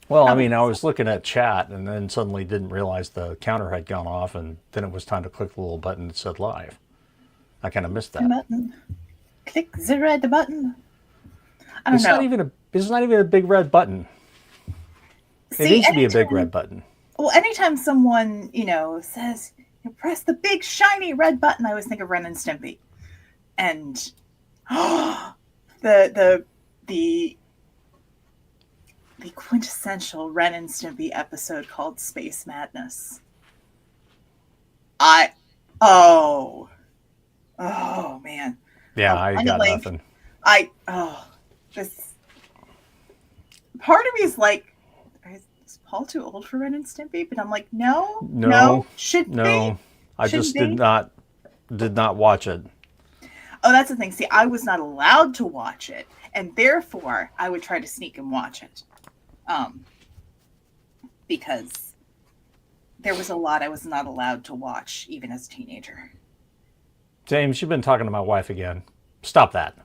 Well, I mean, I was looking at chat and then suddenly didn't realize the counter had gone off, and then it was time to click the little button that said live. I kind of missed that. Button. Click the red button. I don't It's know. It's not even a big red button. It needs to be a big red button. Well, anytime someone, says, press the big shiny red button, I always think of Ren and Stimpy. And the quintessential Ren and Stimpy episode called Space Madness. Oh man. Yeah, I got nothing. This part of me is like, is Paul too old for Ren and Stimpy? But I'm like, no, should be. I just did not watch it. Oh, that's the thing. See, I was not allowed to watch it, and therefore I would try to sneak and watch it. Because there was a lot I was not allowed to watch, even as a teenager. James, you've been talking to my wife again. Stop that.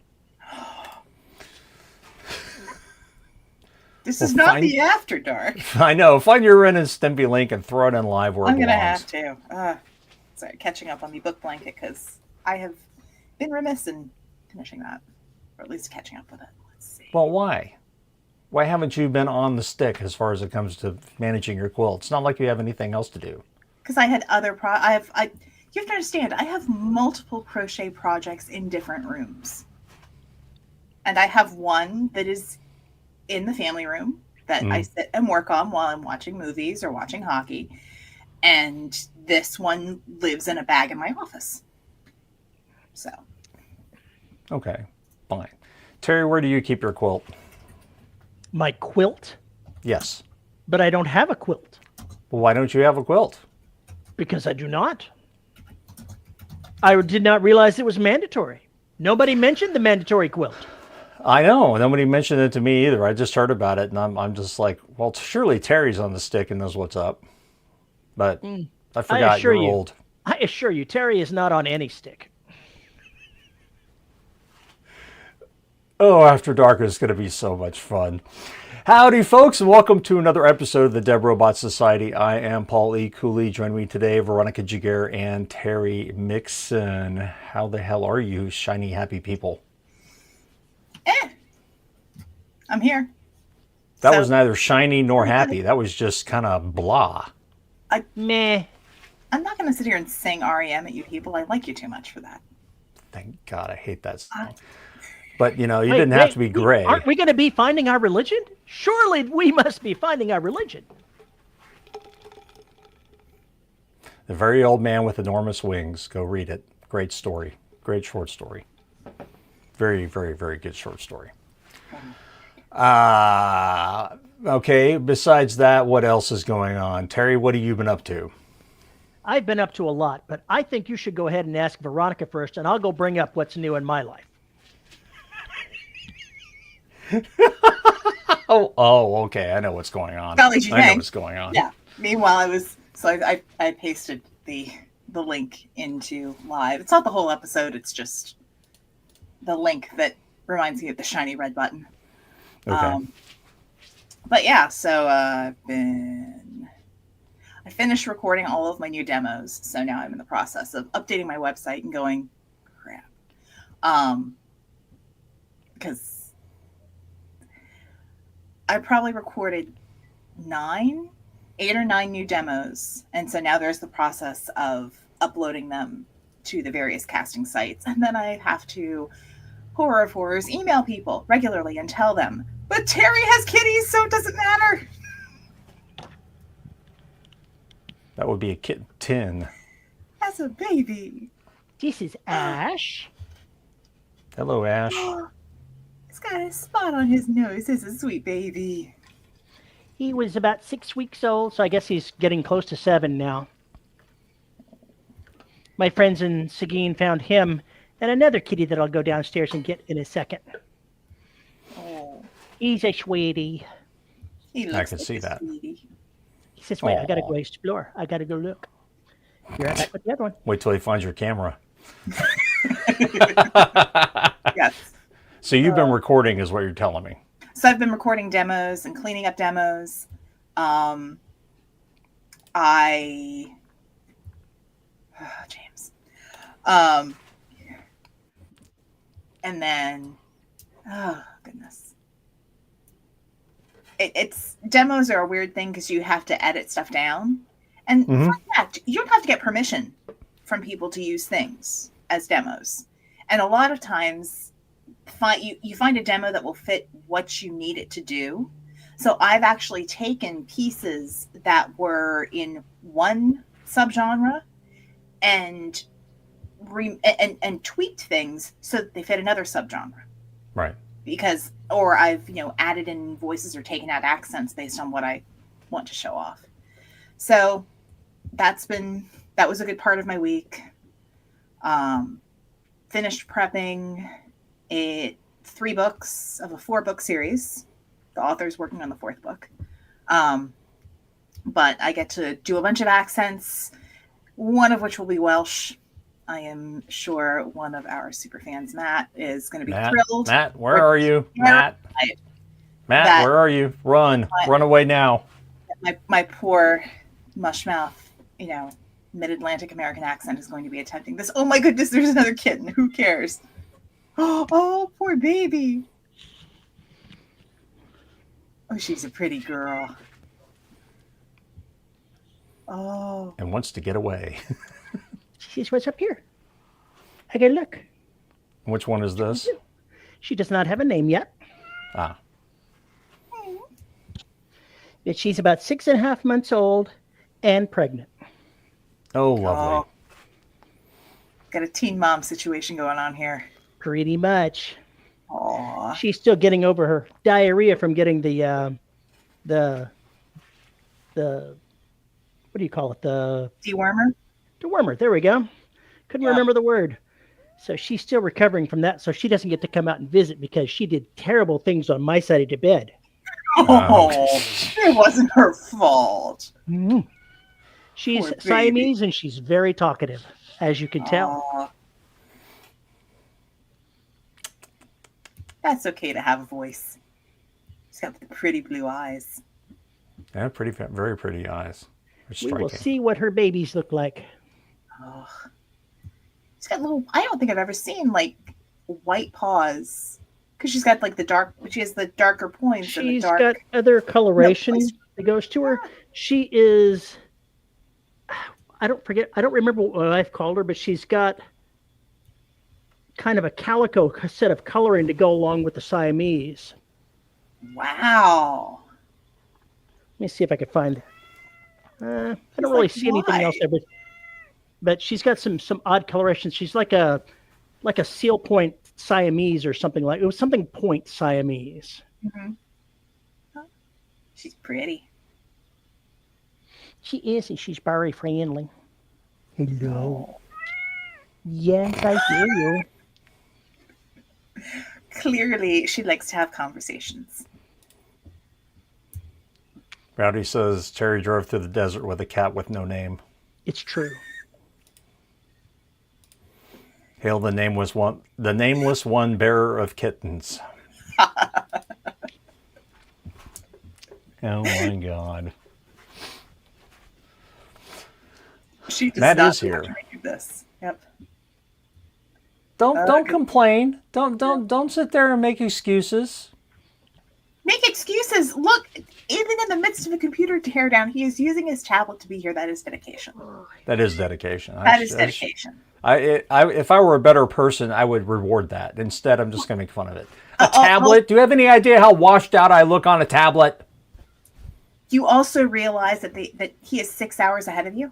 This is not the After Dark. I know. Find your Ren and Stimpy link and throw it in live where it belongs. I'm going to have to. Sorry, catching up on the book blanket, because I have been remiss in finishing that. Or at least catching up with it. Let's see. Well, why? Why haven't you been on the stick as far as it comes to managing your quilt? It's not like you have anything else to do. Because I had other you have to understand, I have multiple crochet projects in different rooms. And I have one that is in the family room that I sit and work on while I'm watching movies or watching hockey. And this one lives in a bag in my office. So. Okay, fine. Terry, where do you keep your quilt? My quilt? Yes. But I don't have a quilt. Well, why don't you have a quilt? Because I do not. I did not realize it was mandatory. Nobody mentioned the mandatory quilt. I know. Nobody mentioned it to me either. I just heard about it, and I'm just like, well, surely Terry's on the stick and knows what's up. But I forgot you're old. I assure you, Terry is not on any stick. Oh, After Dark is going to be so much fun. Howdy, folks, and welcome to another episode of the Dead Robot Society. I am Paul E. Cooley. Joining me today, Veronica Jaguar and Terry Mixon. How the hell are you, shiny, happy people? I'm here. That was neither shiny nor happy. That was just kind of blah. Meh. I'm not going to sit here and sing REM at you people. I like you too much for that. Thank God, I hate that song. But, you didn't have to be gray. Aren't we going to be finding our religion? Surely we must be finding our religion. The Very Old Man with Enormous Wings. Go read it. Great story. Great short story. Very, very, very good short story. Okay, besides that, what else is going on? Terry, what have you been up to? I've been up to a lot, but I think you should go ahead and ask Veronica first, and I'll go bring up what's new in my life. Oh, okay. I know what's going on. I know what's going on. Yeah. Meanwhile, I pasted the link into live. It's not the whole episode. It's just the link that reminds me of the shiny red button. Okay. But yeah, so I finished recording all of my new demos. So now I'm in the process of updating my website and going, crap. Because I probably recorded 8 or 9 new demos. And so now there's the process of uploading them to the various casting sites. And then I have to, horror of horrors, email people regularly and tell them, but Terry has kitties, so it doesn't matter. That would be a kitten. As a baby. This is Ash. Hello, Ash. He's got a spot on his nose. This is a sweet baby. He was about 6 weeks old, so I guess he's getting close to 7 now. My friends in Seguin found him and another kitty that I'll go downstairs and get in a second. Oh. He's a sweetie. I can see that. Sweetie. He says, wait, I gotta go explore. I gotta go look. You're right back with the other one. Wait till he finds your camera. Yes. So you've been recording is what you're telling me. So I've been recording demos and cleaning up demos. James. And then, oh goodness. It's demos are a weird thing because you have to edit stuff down. And fun fact, you don't have to get permission from people to use things as demos. And a lot of times you find a demo that will fit what you need it to do. So I've actually taken pieces that were in one subgenre and tweaked things so that they fit another subgenre. Right. Because, or I've, added in voices or taken out accents based on what I want to show off. So that was a good part of my week. Finished prepping 3 books of a 4-book series. The author's working on the 4th book. But I get to do a bunch of accents, one of which will be Welsh. I am sure one of our super fans, Matt, is going to be thrilled. Matt, where are you? Matt, where are you? Run away now. My poor mushmouth, mid-Atlantic American accent is going to be attempting this. Oh my goodness, there's another kitten. Who cares? Oh, poor baby. Oh, she's a pretty girl. Oh. And wants to get away. She's what's up here. I gotta look. Which one is this? She does not have a name yet. Ah. But she's about 6.5 months old and pregnant. Oh, lovely. Oh. Got a teen mom situation going on here. Pretty much. Aww. She's still getting over her diarrhea from getting the what do you call it? The dewormer? Dewormer. There we go. Couldn't remember the word. So she's still recovering from that. So she doesn't get to come out and visit because she did terrible things on my side of the bed. Oh, it wasn't her fault. Mm-hmm. She's Siamese and she's very talkative, as you can tell. That's okay to have a voice. She's got the pretty blue eyes. Yeah, very pretty eyes. We will see what her babies look like. Oh. She's got I don't think I've ever seen white paws. Because she's got she has the darker points. She's got other coloration that goes to her. She is, I don't remember what I've called her, but she's got kind of a calico set of coloring to go along with the Siamese. Wow. Let me see if I can find. I don't really see anything else there, but she's got some odd coloration. She's like a seal point Siamese or something it was something point Siamese. Mm-hmm. Oh, she's pretty. She is, and she's very friendly. Hello. Yes, I hear you. Clearly, she likes to have conversations. Rowdy says Terry drove through the desert with a cat with no name. It's true. Hail the nameless one bearer of kittens. Oh my God. She does Matt not is here. This. Yep. Don't complain. Don't sit there and make excuses. Make excuses. Look, even in the midst of a computer teardown, he is using his tablet to be here. That is dedication. That is dedication. That is dedication. If I were a better person, I would reward that. Instead, I'm just going to make fun of it. A tablet? Do you have any idea how washed out I look on a tablet? You also realize that he is 6 hours ahead of you?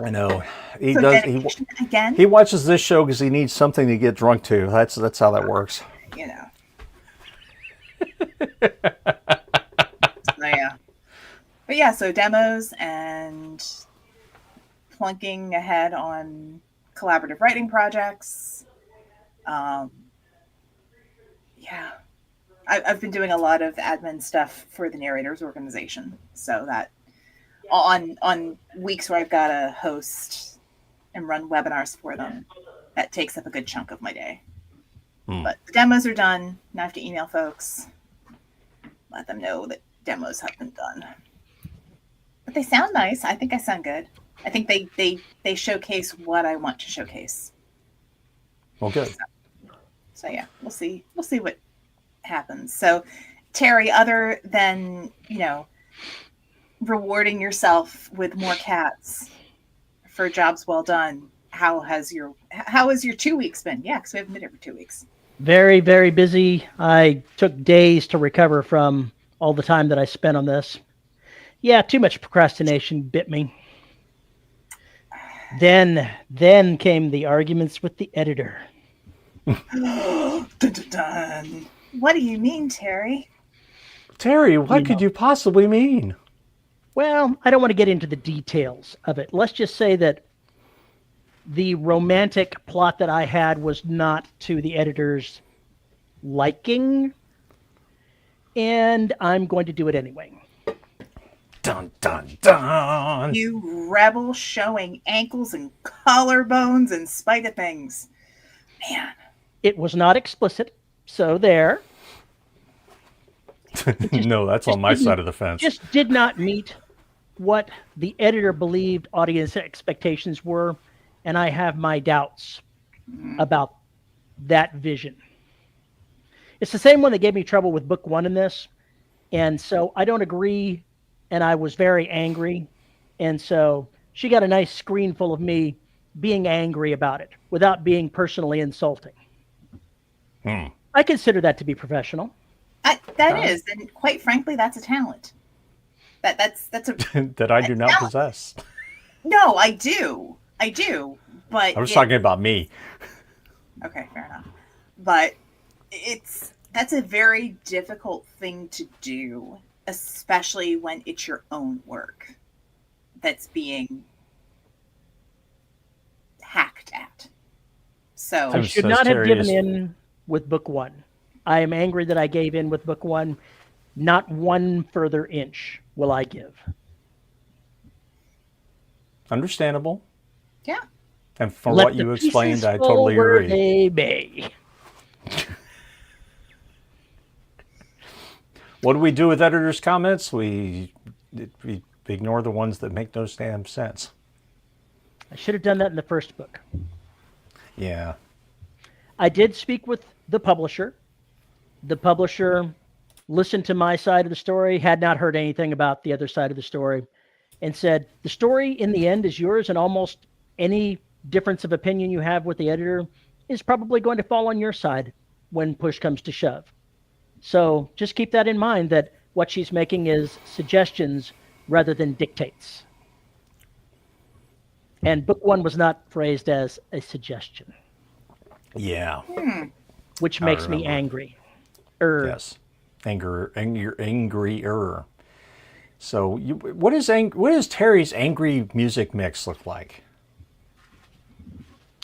I know. He so does. Again? He watches this show because he needs something to get drunk to. That's how that works. But yeah, so demos and plunking ahead on collaborative writing projects. I've been doing a lot of admin stuff for the narrators organization, so that on weeks where I've got to host and run webinars for them, that takes up a good chunk of my day. But the demos are done. Now I have to email folks, let them know that demos have been done. But they sound nice. I think I sound good. I think they showcase what I want to showcase. Well, good. So yeah, we'll see what happens. So Terry, other than, rewarding yourself with more cats for jobs well done, how has your 2 weeks been? Yeah, because we haven't been here for 2 weeks. Very, very busy. I took days to recover from all the time that I spent on this. Yeah, too much procrastination bit me. Then came the arguments with the editor. Dun, dun, dun. What do you mean, Terry? Terry, what could you possibly mean? Well, I don't want to get into the details of it. Let's just say that the romantic plot that I had was not to the editor's liking, and I'm going to do it anyway. Dun, dun, dun. You rebel showing ankles and collarbones in spite of things. Man. It was not explicit, so there. No, that's on my side of the fence. Just did not meet what the editor believed audience expectations were, and I have my doubts about that vision. It's the same one that gave me trouble with book 1 in this, and so I don't agree, and I was very angry, and so she got a nice screen full of me being angry about it without being personally insulting. I consider that to be professional. That is, and quite frankly, that's a talent. That's a that I do not possess. No, I do, but I was talking about me. Okay, fair enough. But that's a very difficult thing to do, especially when it's your own work that's being hacked at. So I should not have given in with book 1. I am angry that I gave in with book 1. Not one further inch will I give. Understandable. Yeah. And from what you explained, I totally agree. They may. What do we do with editors' comments? We ignore the ones that make no damn sense. I should have done that in the first book. Yeah. I did speak with the publisher. The publisher listened to my side of the story, had not heard anything about the other side of the story, and said, the story in the end is yours, and almost any difference of opinion you have with the editor is probably going to fall on your side when push comes to shove. So just keep that in mind, that what she's making is suggestions rather than dictates. And book 1 was not phrased as a suggestion. Yeah. Which makes me angry. Yes. Angrier. So what does Terry's angry music mix look like?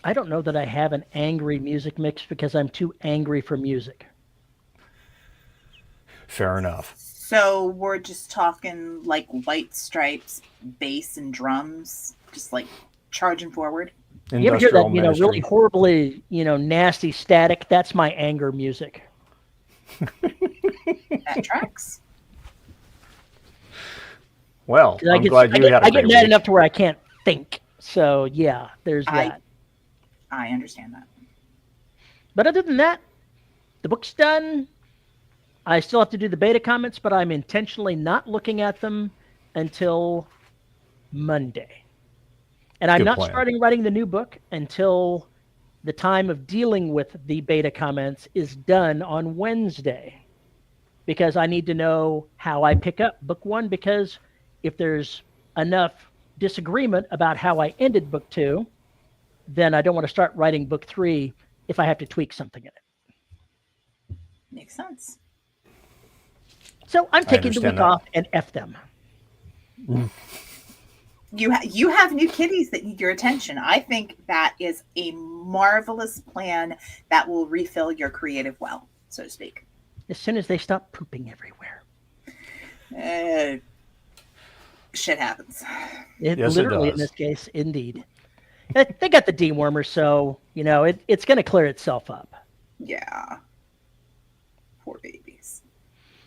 I don't know that I have an angry music mix because I'm too angry for music. Fair enough. So we're just talking like White Stripes, bass and drums, just like charging forward. You ever hear that, really horribly, nasty static? That's my anger music. That tracks. Well, I'm glad you had a I get mad enough to where I can't think. So, yeah, there's that. I understand that. But other than that, the book's done. I still have to do the beta comments, but I'm intentionally not looking at them until Monday. And I'm not starting writing the new book until the time of dealing with the beta comments is done on Wednesday, because I need to know how I pick up book 1, because if there's enough disagreement about how I ended book 2, then I don't want to start writing book 3 if I have to tweak something in it. Makes sense. So I'm taking the week off and F them. You have new kitties that need your attention. I think that is a marvelous plan that will refill your creative well, so to speak. As soon as they stop pooping everywhere. Shit happens. Yes, literally, in this case, indeed. They got the dewormer, so, it's going to clear itself up. Yeah. Poor babies.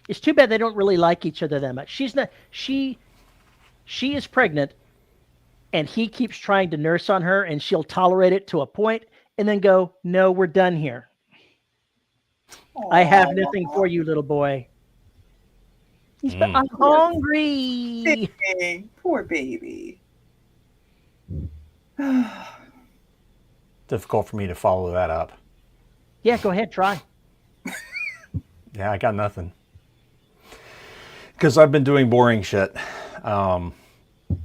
It's too bad they don't really like each other that much. She's not. She is pregnant, and he keeps trying to nurse on her, and she'll tolerate it to a point, and then go, "No, we're done here. I have nothing for you, little boy." But I'm hungry. Dang, poor baby. Difficult for me to follow that up. Yeah, go ahead, try. Yeah, I got nothing. Because I've been doing boring shit. I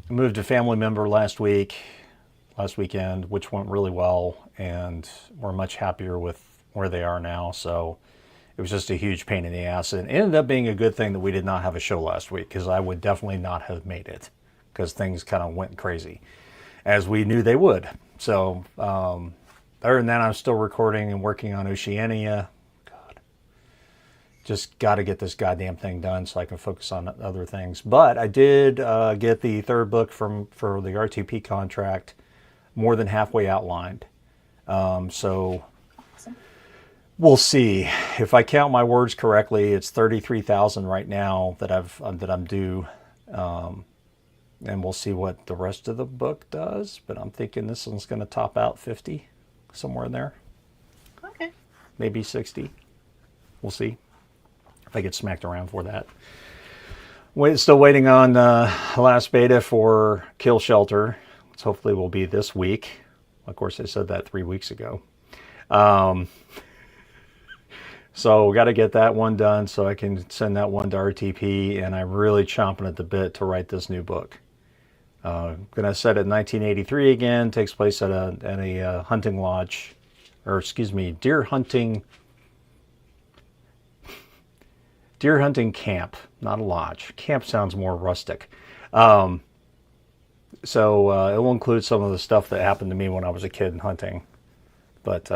moved a family member last weekend, which went really well, and we're much happier with where they are now. So it was just a huge pain in the ass. And it ended up being a good thing that we did not have a show last week, because I would definitely not have made it, because things kind of went crazy, as we knew they would. So other than that, I'm still recording and working on Oceania. Just got to get this goddamn thing done so I can focus on other things. But I did get the third book for the RTP contract more than halfway outlined. So we'll see. If I count my words correctly, it's 33,000 right now that I'm due. And we'll see what the rest of the book does. But I'm thinking this one's going to top out 50, somewhere in there. Okay. Maybe 60. We'll see if I get smacked around for that. Still waiting on last beta for Kill Shelter, which hopefully will be this week. Of course, I said that 3 weeks ago. So got to get that one done so I can send that one to RTP, and I'm really chomping at the bit to write this new book. Going to set it in 1983 again. Takes place at a hunting lodge, or excuse me, deer hunting camp, not a lodge. Camp sounds more rustic. So it will include some of the stuff that happened to me when I was a kid hunting, but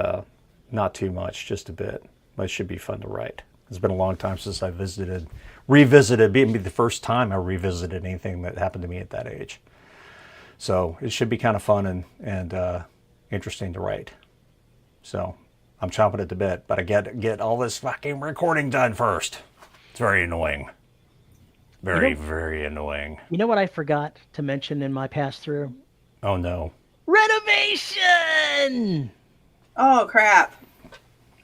not too much, just a bit. But it should be fun to write. It's been a long time since I revisited, being the first time I revisited anything that happened to me at that age. So it should be kind of fun and interesting to write. So I'm chomping at the bit, but I get all this fucking recording done first. It's very annoying. Very annoying. You know what I forgot to mention in my pass through? Oh no. Renovation! Oh, crap.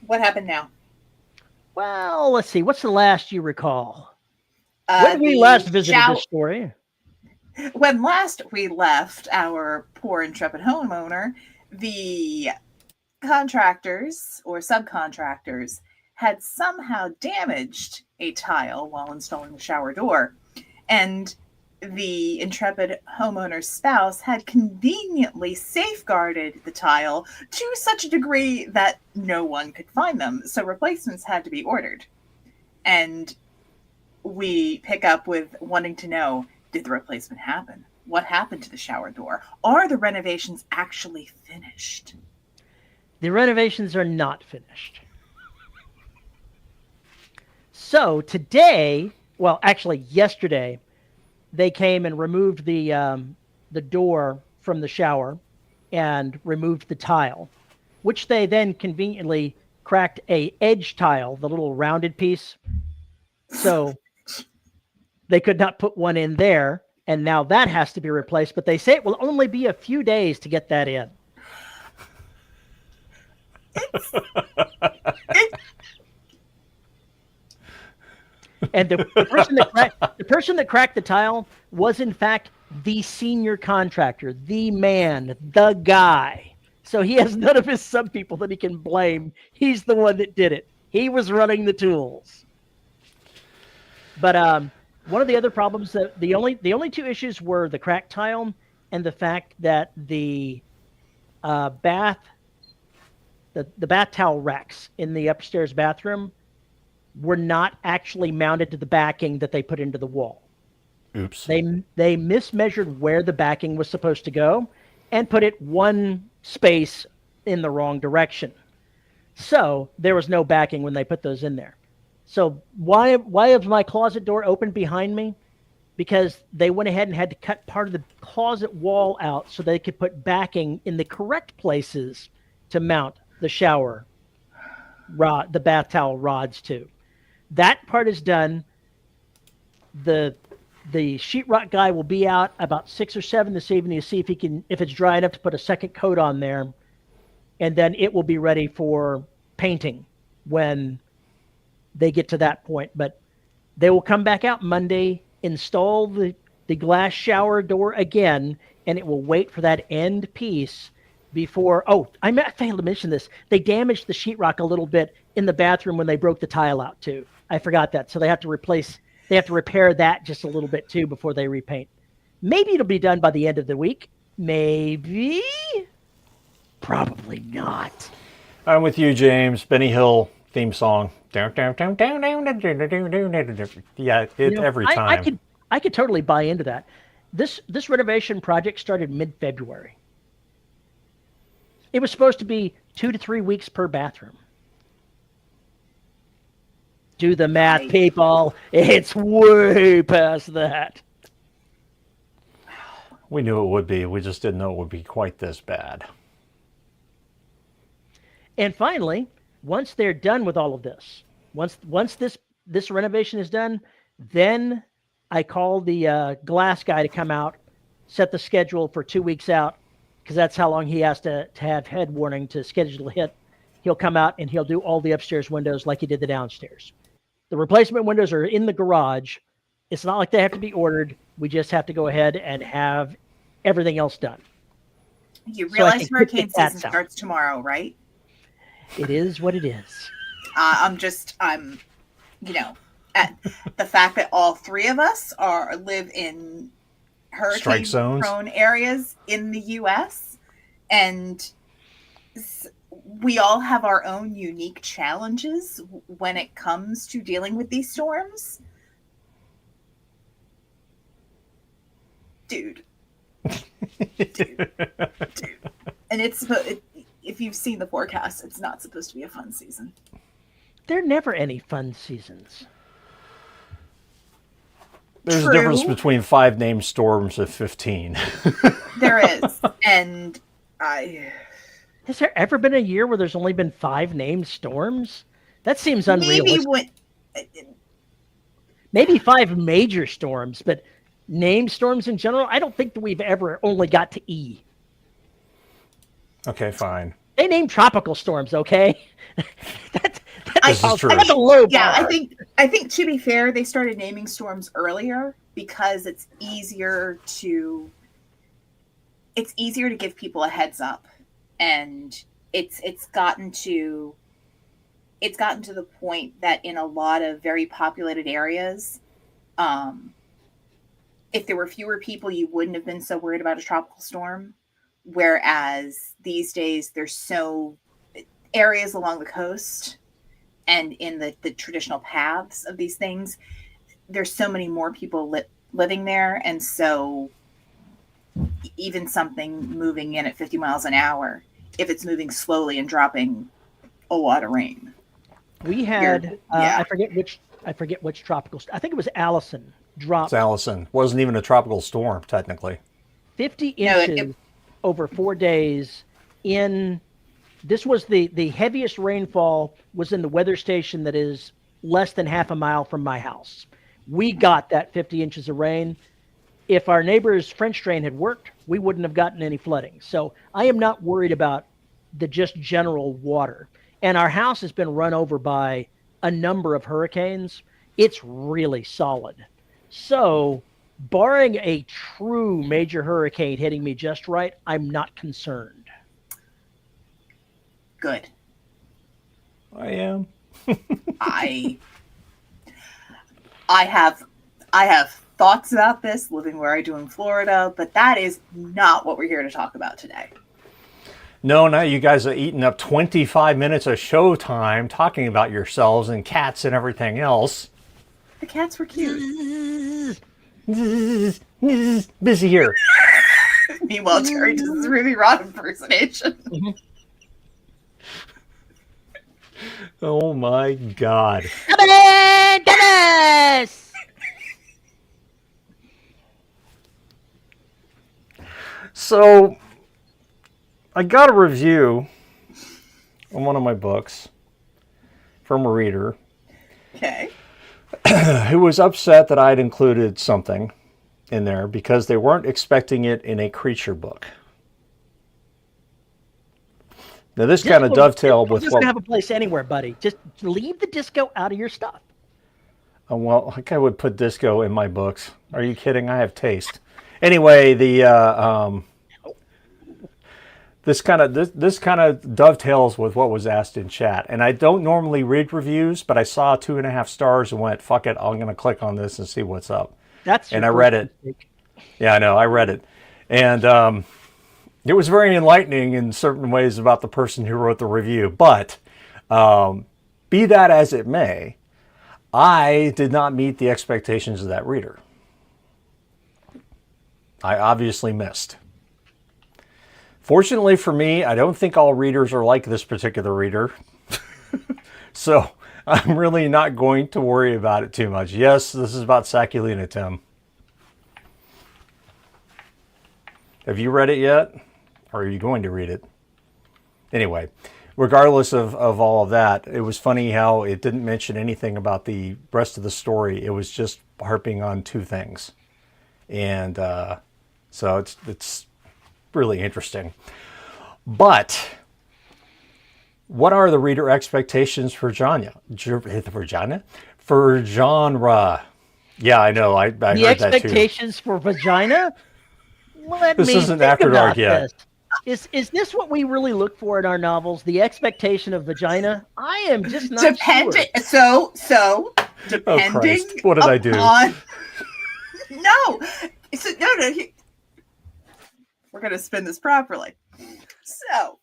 What happened now? Well, let's see. What's the last you recall? When we last visited this story? When last we left our poor intrepid homeowner, the contractors or subcontractors had somehow damaged a tile while installing the shower door. And the intrepid homeowner's spouse had conveniently safeguarded the tile to such a degree that no one could find them. So replacements had to be ordered. And we pick up with wanting to know, did the replacement happen? What happened to the shower door? Are the renovations actually finished? The renovations are not finished. So today, well, actually yesterday, they came and removed the door from the shower and removed the tile, which they then conveniently cracked a edge tile, the little rounded piece. So they could not put one in there, and now that has to be replaced. But they say it will only be a few days to get that in. And the person that cracked the tile was, in fact, the senior contractor, the man, the guy. So he has none of his sub people that he can blame. He's the one that did it. He was running the tools. But one of the other problems that the only two issues were the cracked tile and the fact that the bath towel racks in the upstairs bathroom were not actually mounted to the backing that they put into the wall. Oops. They mismeasured where the backing was supposed to go and put it one space in the wrong direction. So there was no backing when they put those in there. So why is my closet door open behind me? Because they went ahead and had to cut part of the closet wall out so they could put backing in the correct places to mount the shower the bath towel rods too. That part is done. The sheetrock guy will be out about 6 or 7 this evening to see if it's dry enough to put a second coat on there, and then it will be ready for painting when they get to that point. But they will come back out Monday, install the glass shower door again, and it will wait for that end piece before. Oh, I failed to mention this. They damaged the sheetrock a little bit in the bathroom when they broke the tile out too. I forgot that. So they have to repair that just a little bit too before they repaint. Maybe it'll be done by the end of the week. Maybe. Probably not. I'm with you, James. Benny Hill theme song. Yeah, every time. I could totally buy into that. This renovation project started mid-February. It was supposed to be 2 to 3 weeks per bathroom. Do the math, people. It's way past that. We knew it would be. We just didn't know it would be quite this bad. And finally, once they're done with all of this, once this renovation is done, then I call the glass guy to come out, set the schedule for 2 weeks out, because that's how long he has to have head warning to schedule a hit. He'll come out and he'll do all the upstairs windows like he did the downstairs. The replacement windows are in the garage. It's not like they have to be ordered. We just have to go ahead and have everything else done. You realize hurricane season starts tomorrow, right? It is what it is. I'm at the fact that all three of us live in hurricane-prone areas in the U.S., and we all have our own unique challenges when it comes to dealing with these storms. Dude. And if you've seen the forecast, it's not supposed to be a fun season. There are never any fun seasons. There's a difference between 5 named storms and 15. There is. And has there ever been a year where there's only been 5 named storms? That seems unrealistic. Maybe 5 major storms, but named storms in general, I don't think that we've ever only got to E. Okay, fine. They named tropical storms, okay? This is true. That's a low bar. Yeah, I think to be fair, they started naming storms earlier because it's easier to give people a heads up, and it's gotten to the point that in a lot of very populated areas, if there were fewer people, you wouldn't have been so worried about a tropical storm. Whereas these days, there's so areas along the coast and in the traditional paths of these things, there's so many more people living there. And so even something moving in at 50 miles an hour, if it's moving slowly and dropping a lot of rain. We had, I forget which tropical, I think it was Allison dropped. It's Allison. Wasn't even a tropical storm, technically. 50 inches over 4 days this was the heaviest rainfall was in the weather station that is less than half a mile from my house. We got that 50 inches of rain. If our neighbor's French drain had worked, we wouldn't have gotten any flooding. So I am not worried about the just general water. And our house has been run over by a number of hurricanes. It's really solid. So barring a true major hurricane hitting me just right, I'm not concerned. Good. I am. I have thoughts about this living where I do in Florida, but that is not what we're here to talk about today. No, now you guys are eating up 25 minutes of show time talking about yourselves and cats and everything else. The cats were cute. Busy here. Meanwhile, Terry does this really Rod impersonation. Oh my God. Come on, Dennis! So, I got a review on one of my books, from a reader Okay. who was upset that I'd included something in there because they weren't expecting it in a creature book. Now, this kind of dovetailed with what... Doesn't have a place anywhere, buddy. Just leave the disco out of your stuff. Well, like I would put disco in my books. Are you kidding? I have taste. Anyway, this kind of dovetails with what was asked in chat. And I don't normally read reviews, but I saw 2.5 stars and went, "Fuck it, I'm going to click on this and see what's up." And I read it. Mistake. Yeah, I know. I read it, and it was very enlightening in certain ways about the person who wrote the review. But be that as it may, I did not meet the expectations of that reader. I obviously missed. Fortunately for me, I don't think all readers are like this particular reader. So I'm really not going to worry about it too much. Yes, this is about Saculina, Tim. Have you read it yet? Or are you going to read it? Anyway, regardless of all of that, it was funny how it didn't mention anything about the rest of the story. It was just harping on 2 things. And so it's really interesting. But what are the reader expectations for genre? For genre. Yeah, I know. I heard that too. The expectations for vagina? This isn't After Dark yet. Is this what we really look for in our novels? The expectation of vagina? I am just not depending. Sure. So depending. Oh Christ. What did I do? No. No. We're gonna spin this properly. So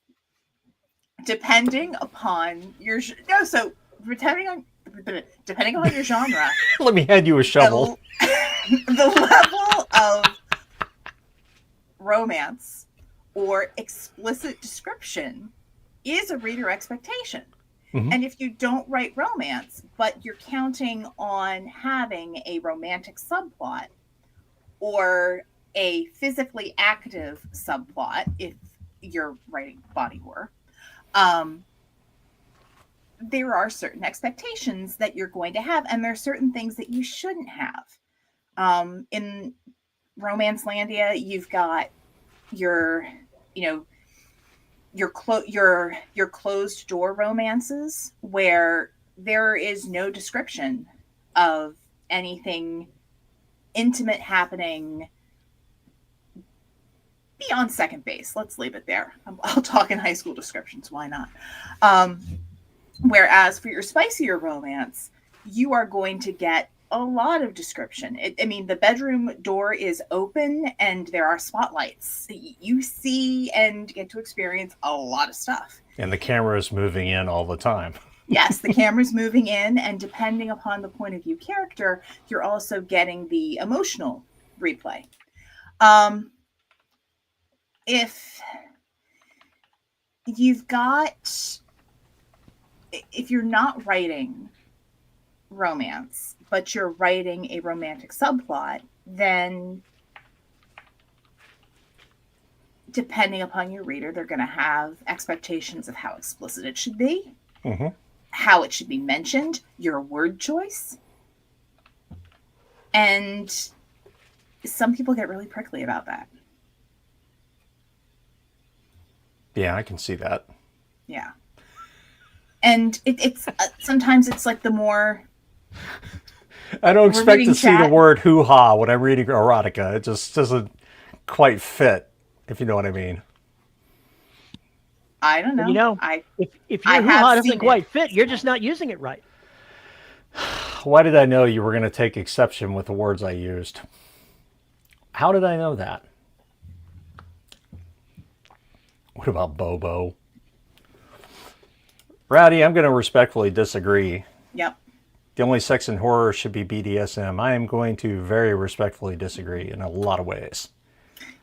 depending upon your depending on your genre. Let me hand you a shovel. The level of romance or explicit description is a reader expectation. Mm-hmm. And if you don't write romance, but you're counting on having a romantic subplot or a physically active subplot, if you're writing body horror, there are certain expectations that you're going to have, and there are certain things that you shouldn't have. In Romancelandia, you've got your closed door romances where there is no description of anything intimate happening beyond second base. Let's leave it there. I'll talk in high school descriptions. Why not? Whereas for your spicier romance, you are going to get a lot of description. The bedroom door is open and there are spotlights. You see and get to experience a lot of stuff. And the camera is moving in all the time. Yes, the camera's moving in, and depending upon the point of view character, you're also getting the emotional replay. If you're not writing romance, but you're writing a romantic subplot, then depending upon your reader, they're going to have expectations of how explicit it should be, mm-hmm. how it should be mentioned, your word choice. And some people get really prickly about that. Yeah, I can see that. Yeah. And it's sometimes it's like the more... I don't expect to see the word hoo-ha when I'm reading erotica. It just doesn't quite fit, if you know what I mean. I don't know. If your hoo-ha doesn't quite fit, you're just not using it right. Why did I know you were going to take exception with the words I used? How did I know that? What about Bobo? Rowdy, I'm going to respectfully disagree. Yep. The only sex in horror should be BDSM. I am going to very respectfully disagree in a lot of ways.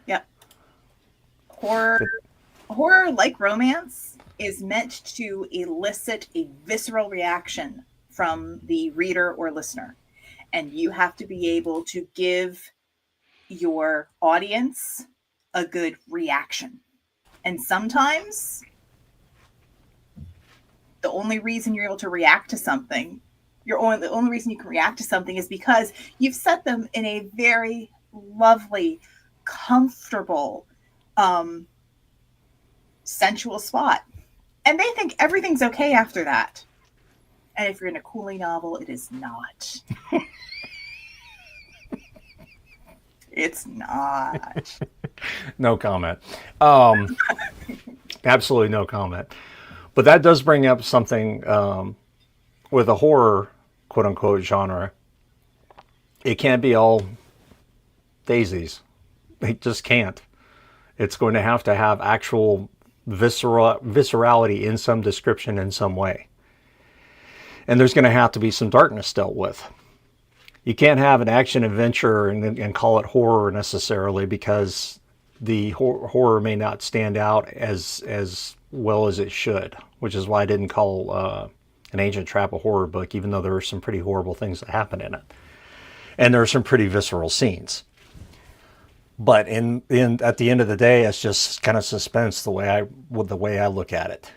Yep. Horror, like romance, is meant to elicit a visceral reaction from the reader or listener. And you have to be able to give your audience a good reaction. And sometimes the only reason you're able to react to something, the only reason you can react to something is because you've set them in a very lovely, comfortable, sensual spot. And they think everything's okay after that. And if you're in a coolie novel, it is not. It's not. No comment. Absolutely no comment. But that does bring up something with a horror, quote unquote, genre. It can't be all daisies. It just can't. It's going to have actual viscerality in some description in some way. And there's going to have to be some darkness dealt with. You can't have an action adventure and call it horror necessarily, because the horror may not stand out as well as it should, which is why I didn't call an Ancient Trap a horror book, even though there are some pretty horrible things that happen in it. And there are some pretty visceral scenes. But in at the end of the day, it's just kind of suspense the way I look at it.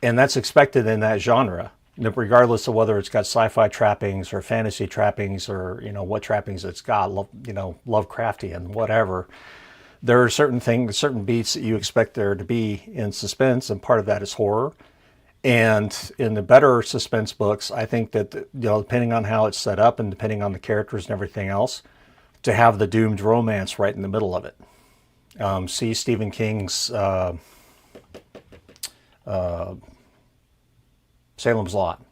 And that's expected in that genre, regardless of whether it's got sci-fi trappings or fantasy trappings, or what trappings it's got, Lovecraftian, whatever. There are certain beats that you expect there to be in suspense, and part of that is horror. And in the better suspense books, I think that depending on how it's set up and depending on the characters and everything else, to have the doomed romance right in the middle of it. See Stephen King's Salem's Lot.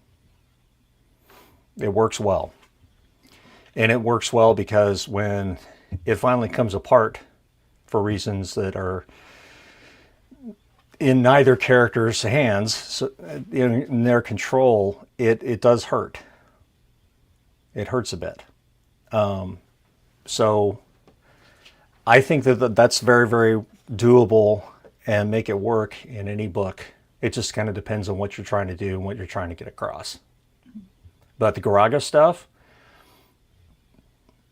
It works well. And it works well because when it finally comes apart for reasons that are in neither character's hands, so in their control, it does hurt. It hurts a bit. So I think that that's very, very doable and make it work in any book. It just kind of depends on what you're trying to do and what you're trying to get across. But the Garaga stuff,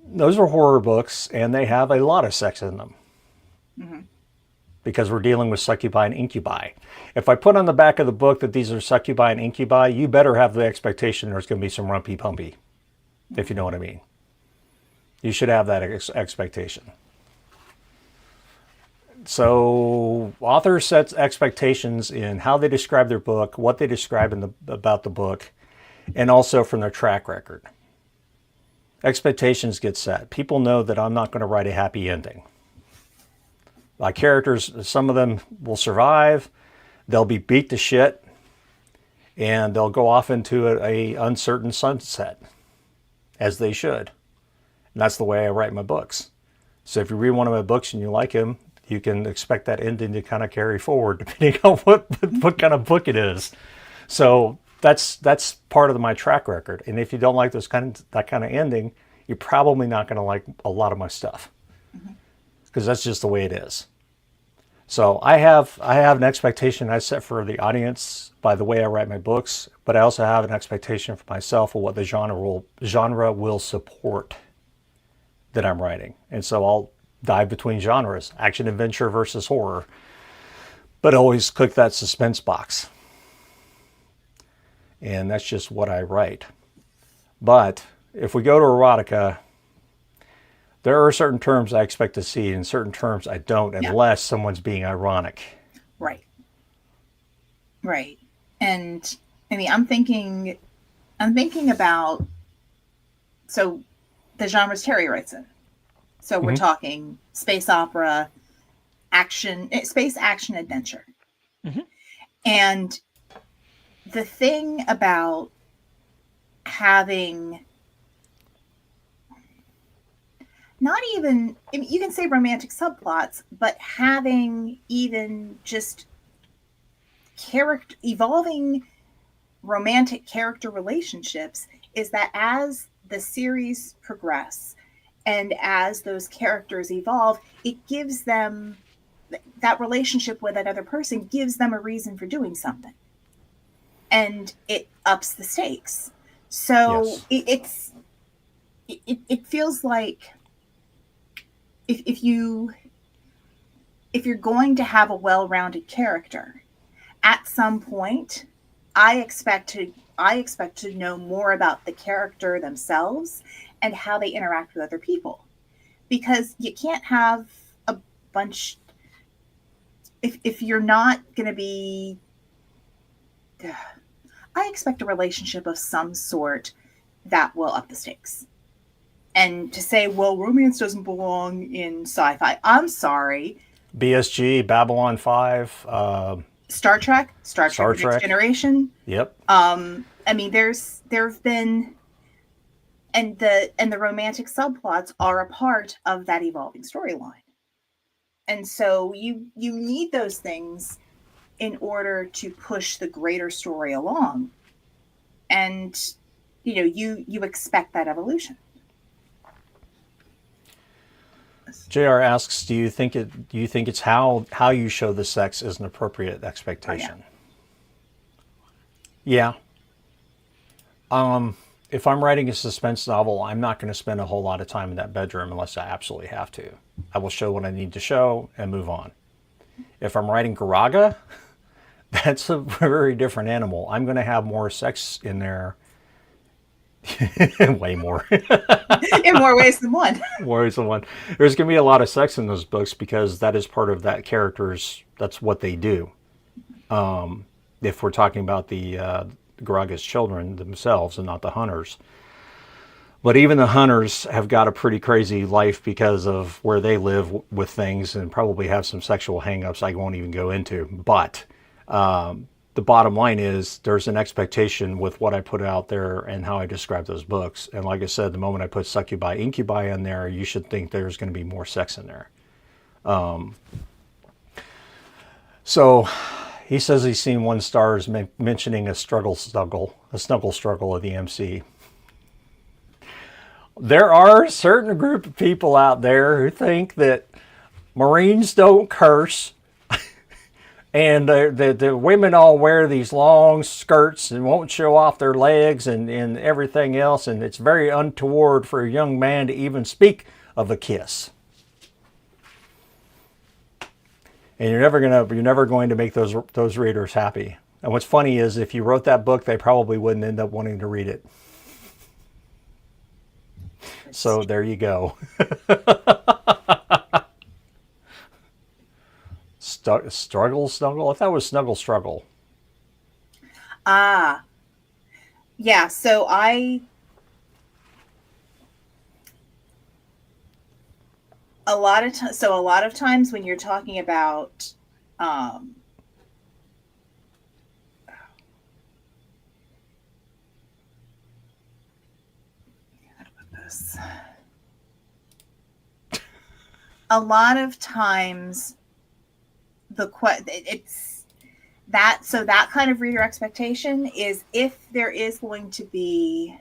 those are horror books, and they have a lot of sex in them. Mm-hmm. Because we're dealing with succubi and incubi. If I put on the back of the book that these are succubi and incubi, you better have the expectation there's going to be some rumpy pumpy, if you know what I mean. You should have that expectation. So authors set expectations in how they describe their book, what they describe about the book, and also from their track record. Expectations get set. People know that I'm not going to write a happy ending. My characters, some of them will survive. They'll be beat to shit, and they'll go off into a uncertain sunset, as they should. And that's the way I write my books. So if you read one of my books and you like him, you can expect that ending to kind of carry forward, depending on what kind of book it is. So that's part of my track record. And if you don't like that kind of ending, you're probably not going to like a lot of my stuff, because that's just the way it is. So I have an expectation I set for the audience by the way I write my books, but I also have an expectation for myself of what the genre will support that I'm writing. And so I'll dive between genres, action adventure versus horror, but always click that suspense box. And that's just what I write. But if we go to erotica, there are certain terms I expect to see and certain terms I don't, unless someone's being ironic. Right. Right. And I mean, I'm thinking about, so the genres Terry writes in. So we're talking space opera, space action adventure. Mm-hmm. And the thing about having not even, I mean, you can say romantic subplots, but having even just evolving romantic character relationships is that as the series progress and as those characters evolve, it gives them, that relationship with another person gives them a reason for doing something. And it ups the stakes. So yes. It feels like if you're going to have a well-rounded character, at some point I expect to know more about the character themselves and how they interact with other people, because you can't have a bunch if you're not going to be. I expect a relationship of some sort that will up the stakes. And to say, well, romance doesn't belong in sci-fi, I'm sorry. BSG, Babylon 5, Star Trek, Star Trek: Star The Next Trek. Generation. Yep. I mean, there have been, and the romantic subplots are a part of that evolving storyline. And so you need those things in order to push the greater story along. And you expect that evolution. JR asks, do you think it's how you show the sex is an appropriate expectation? Yeah. If I'm writing a suspense novel, I'm not going to spend a whole lot of time in that bedroom unless I absolutely have to. I will show what I need to show and move on. If I'm writing Garaga, that's a very different animal. I'm going to have more sex in there. Way more. In more ways than one. More ways than one. There's going to be a lot of sex in those books because that is part of that character's, that's what they do. If we're talking about the Garaga's children themselves and not the hunters. But even the hunters have got a pretty crazy life because of where they live with things and probably have some sexual hang-ups I won't even go into. But the bottom line is there's an expectation with what I put out there and how I describe those books. And like I said, the moment I put succubi, incubi in there, you should think there's going to be more sex in there. So he says he's seen one stars mentioning a snuggle struggle of the MC. There are a certain group of people out there who think that Marines don't curse. And the women all wear these long skirts and won't show off their legs and everything else. And it's very untoward for a young man to even speak of a kiss. And you're never going to make those readers happy. And what's funny is if you wrote that book, they probably wouldn't end up wanting to read it. So there you go. Snuggle? I thought it was struggle. Ah. Yeah, so a lot of times when you're talking about how to put this. A lot of times it's that kind of reader expectation is if there is going to be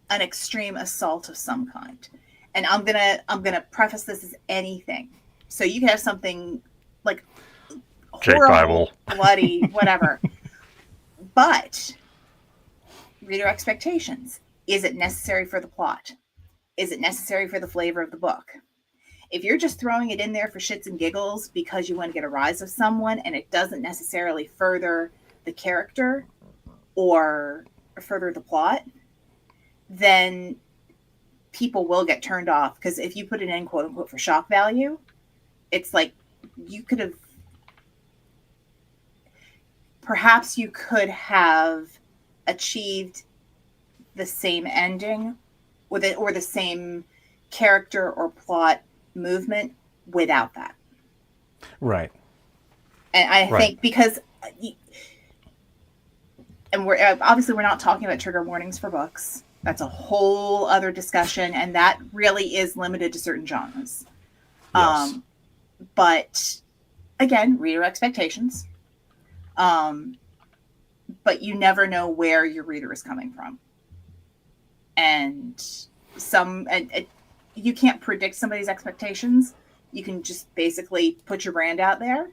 an extreme assault of some kind. And I'm gonna preface this as anything. So you can have something like horrible, bloody, whatever. But reader expectations. Is it necessary for the plot? Is it necessary for the flavor of the book? If you're just throwing it in there for shits and giggles because you want to get a rise of someone and it doesn't necessarily further the character or further the plot, then people will get turned off. Because if you put it in quote unquote for shock value, it's like you could have achieved the same ending with it or the same character or plot movement without that. Right. And I think because and we're not talking about trigger warnings for books. That's a whole other discussion, and that really is limited to certain genres. Yes. But again, reader expectations. But you never know where your reader is coming from. And you can't predict somebody's expectations. You can just basically put your brand out there.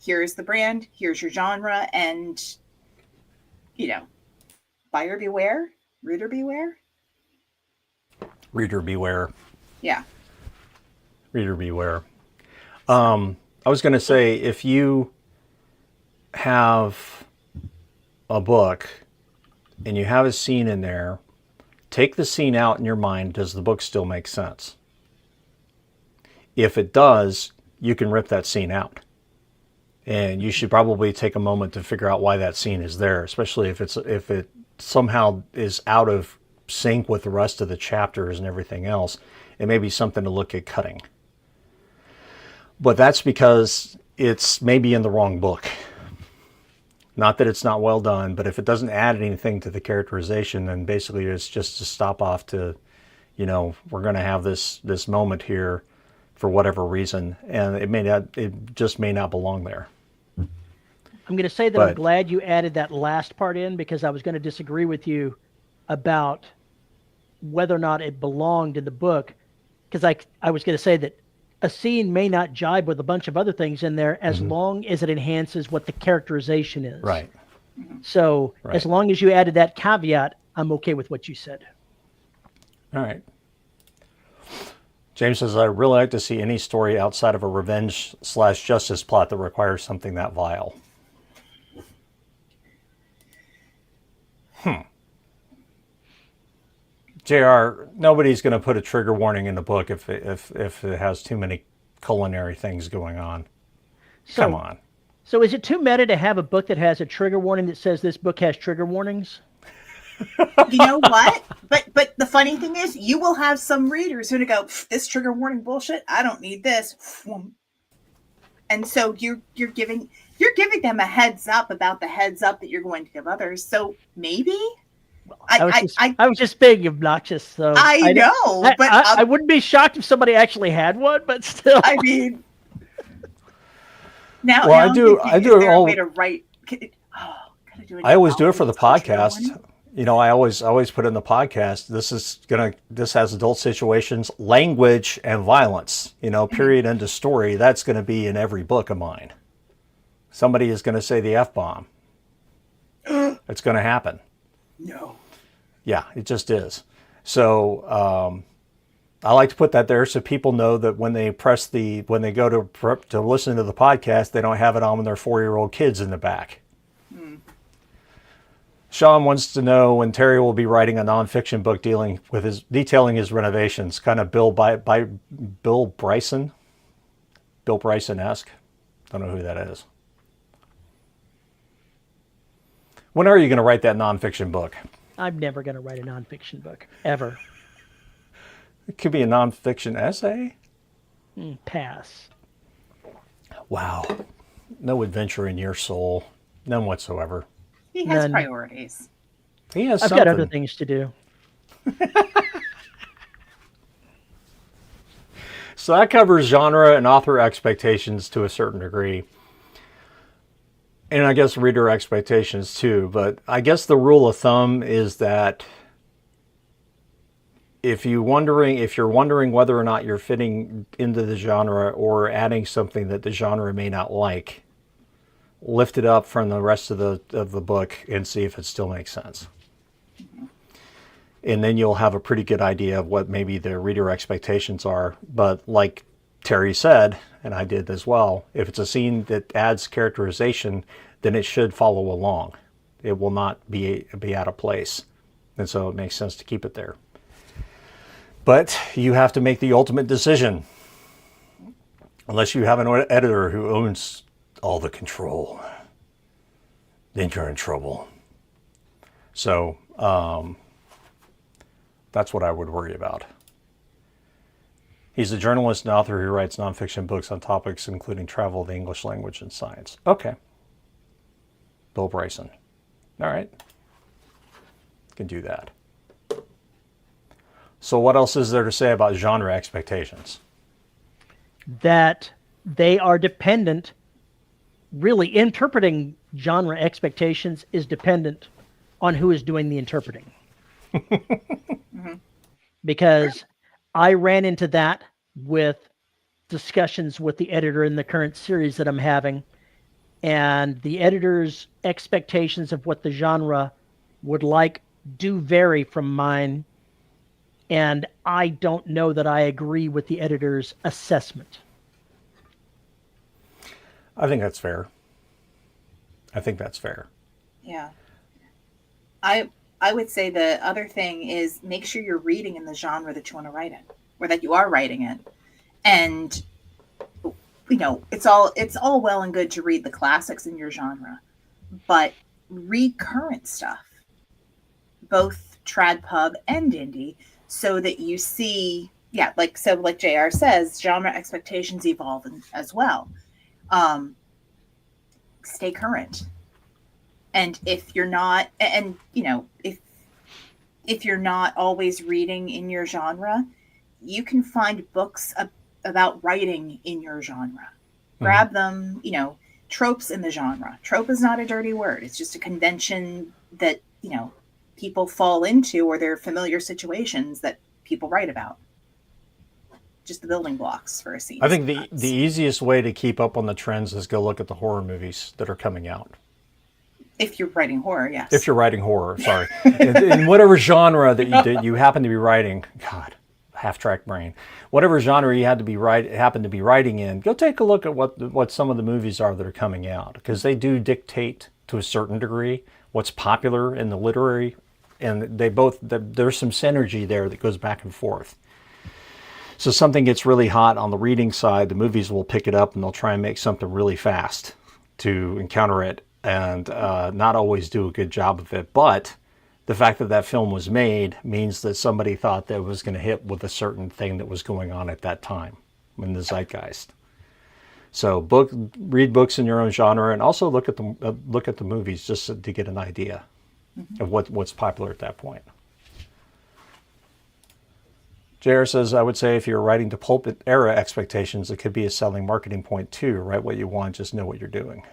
Here's the brand, here's your genre, and buyer beware, reader beware. Reader beware. Yeah. Reader beware. I was going to say, if you have a book and you have a scene in there, take the scene out in your mind. Does the book still make sense? If it does, you can rip that scene out. And you should probably take a moment to figure out why that scene is there, especially if it somehow is out of sync with the rest of the chapters and everything else. It may be something to look at cutting. But that's because it's maybe in the wrong book. Not that it's not well done, but if it doesn't add anything to the characterization, then basically it's just a stop off to, we're going to have this moment here for whatever reason, and it just may not belong there. I'm going to say that I'm glad you added that last part in, because I was going to disagree with you about whether or not it belonged in the book, because I was going to say that a scene may not jibe with a bunch of other things in there as long as it enhances what the characterization is. Right. So as long as you added that caveat, I'm okay with what you said. All right. James says, I'd really like to see any story outside of a revenge/justice plot that requires something that vile. JR, nobody's going to put a trigger warning in the book if it has too many culinary things going on. Come on. So is it too meta to have a book that has a trigger warning that says this book has trigger warnings? You know what? But the funny thing is, you will have some readers who go, this trigger warning bullshit, I don't need this. And so you're giving them a heads up about the heads up that you're going to give others. So maybe I was just being obnoxious. So I know, but I wouldn't be shocked if somebody actually had one, but still. I mean, now, well, now I do it all. Way to write. I always do it for the podcast. I always put in the podcast, this has adult situations, language, and violence, period, end of story. That's going to be in every book of mine. Somebody is going to say the F-bomb. It's going to happen. No. Yeah, it just is. So I like to put that there so people know that when they go to listen to the podcast, they don't have it on with their 4-year-old kids in the back. Sean wants to know when Terry will be writing a nonfiction book detailing his renovations, kind of Bill Bryson, Bill Bryson-esque. Don't know who that is. When are you going to write that nonfiction book? I'm never going to write a nonfiction book, ever. It could be a nonfiction essay. Pass. Wow. No adventure in your soul. None whatsoever. He has priorities. He has I've got other things to do. So that covers genre and author expectations to a certain degree. And I guess reader expectations too. But I guess the rule of thumb is that if you're wondering whether or not you're fitting into the genre or adding something that the genre may not like, lift it up from the rest of the book and see if it still makes sense. And then you'll have a pretty good idea of what maybe the reader expectations are. But like Terry said, and I did as well, if it's a scene that adds characterization, then it should follow along. It will not be out of place. And so it makes sense to keep it there. But you have to make the ultimate decision. Unless you have an editor who owns all the control, then you're in trouble. So that's what I would worry about. He's a journalist and author who writes nonfiction books on topics including travel, the English language, and science. Okay. Bill Bryson. All right. Can do that. So what else is there to say about genre expectations? That they are dependent. Really, interpreting genre expectations is dependent on who is doing the interpreting. Because I ran into that with discussions with the editor in the current series that I'm having, and the editor's expectations of what the genre would like do vary from mine, and I don't know that I agree with the editor's assessment. I think that's fair. I think that's fair. Yeah. I would say the other thing is make sure you're reading in the genre that you want to write in, or that you are writing in. And it's all well and good to read the classics in your genre, but read current stuff, both trad pub and indie, so that you see, yeah, like JR says, genre expectations evolve as well. Um, Stay current. And if you're not, and if you're not always reading in your genre, you can find books about writing in your genre. Mm-hmm. Grab them, tropes in the genre. Trope is not a dirty word. It's just a convention that, people fall into, or they're familiar situations that people write about. Just the building blocks for a scene. I think the easiest way to keep up on the trends is go look at the horror movies that are coming out. If you're writing horror, yes. If you're writing horror, sorry. in whatever genre that you happen to be writing, God, half-track brain. Whatever genre you happen to be writing in, go take a look at what some of the movies are that are coming out, because they do dictate to a certain degree what's popular in the literary, and there's some synergy there that goes back and forth. So something gets really hot on the reading side, the movies will pick it up and they'll try and make something really fast to encounter it, and not always do a good job of it. But the fact that that film was made means that somebody thought that it was going to hit with a certain thing that was going on at that time in the zeitgeist. So read books in your own genre, and also look at the movies just to get an idea of what's popular at that point. JR says, I would say if you're writing to pulpit era expectations, it could be a selling marketing point too. Write what you want, just know what you're doing.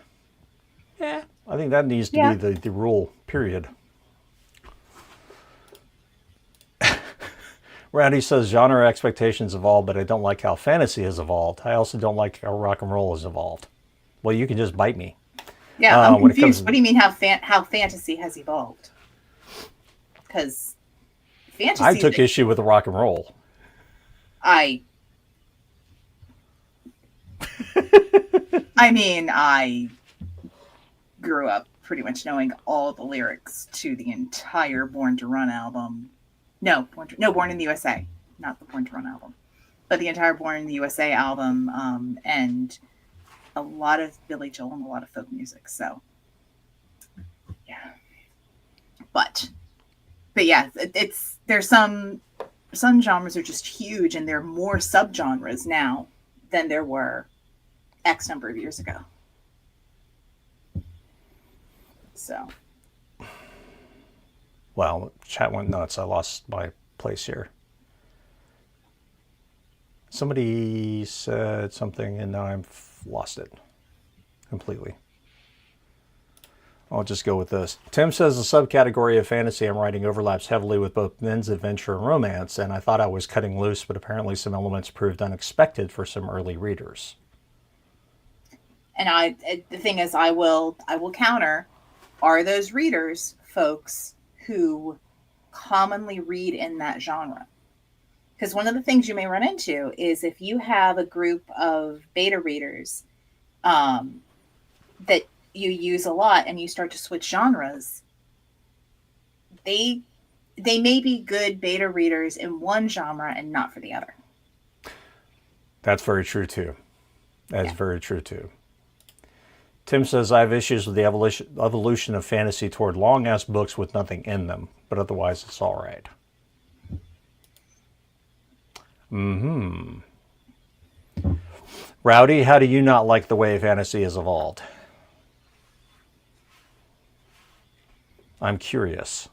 Yeah, I think that needs to be the rule, period. Randy says, genre expectations evolve, but I don't like how fantasy has evolved. I also don't like how rock and roll has evolved. Well, you can just bite me. Yeah, I'm confused. What do you mean how fantasy has evolved? Because fantasy... I took issue with the rock and roll. I mean, I grew up pretty much knowing all the lyrics to the entire Born to Run album. No, Born in the USA, not the Born to Run album, but the entire Born in the USA album, and a lot of Billy Joel and a lot of folk music. So, yeah, but yeah, there's some genres are just huge, and there are more subgenres now than there were X number of years ago. So, well, chat went nuts. I lost my place here. Somebody said something, and now I've lost it completely. I'll just go with this. Tim says the subcategory of fantasy I'm writing overlaps heavily with both men's adventure and romance, and I thought I was cutting loose, but apparently some elements proved unexpected for some early readers. And the thing is, I will counter, are those readers folks who commonly read in that genre? Because one of the things you may run into is if you have a group of beta readers that you use a lot, and you start to switch genres, they may be good beta readers in one genre and not for the other. That's very true too. That's very true too. Tim says, I have issues with the evolution of fantasy toward long-ass books with nothing in them, but otherwise it's all right. Rowdy, how do you not like the way fantasy has evolved? I'm curious.